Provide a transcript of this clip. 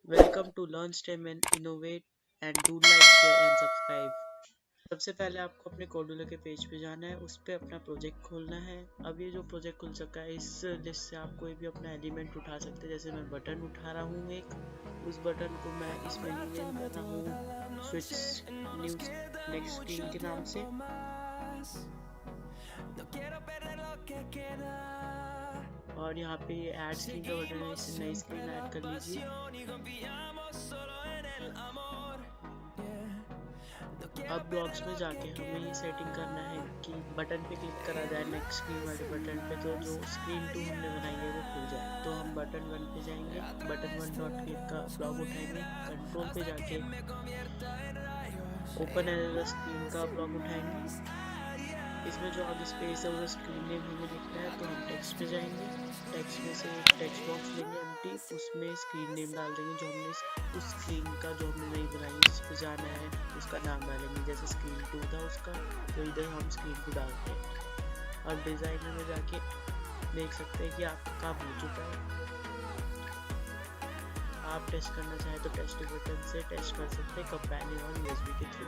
Welcome to Learn STEM and Innovate and do like, share and subscribe। सबसे पहले आपको अपने कोडुलर के पेज पे जाना है, उस पे अपना प्रोजेक्ट खोलना है। अब ये जो प्रोजेक्ट खुल चुका है, इस लिस्ट से आप कोई भी अपना एलिमेंट उठा सकते हैं। जैसे मैं बटन उठा रहा हूँ एक, उस बटन को मैं इसमें रीनेम कर रहा हूँ स्विच न्यू नेक्स्ट स्क्रीन के नाम से। और यहाँ पे ये ऐड स्क्रीन का बटन है, इससे नई स्क्रीन ऐड कर लीजिए। अब ब्लॉक्स में जाके हमें ये सेटिंग करना है कि बटन पे क्लिक करा जाए नेक्स्ट स्क्रीन वाले बटन पे, तो जो स्क्रीन 2 हमने बनाई है वो खुल जाए। तो हम बटन 1 पे जाएंगे, बटन 1 डॉट क्लिक का ब्लॉक उठाएंगे, कंट्रोल पे जाके ओपन एज स्क्रीन का ब्लॉक उठाएंगे। इसमें जो आगे स्पेस है वो स्क्रीन नेम हमें लिखना है, तो हम टेक्स्ट पे जाएंगे, टेक्स्ट में से टेक्स्ट बॉक्स लेंगे एम्प्टी, उसमें स्क्रीन नेम डाल देंगे जो हमने उस स्क्रीन का जो हमने नई बनाई उस पे जाना है, उसका नाम डालेंगे। जैसे स्क्रीन 2 था उसका, तो इधर हम स्क्रीन 2 डालते हैं। और डिज़ाइनर में जाके देख सकते हैं कि आपका काम हो चुका है। आप टेस्ट करना चाहें तो टेस्ट बटन से टेस्ट कर सकते हैं कंपेनियन और यूएसबी के थ्रू।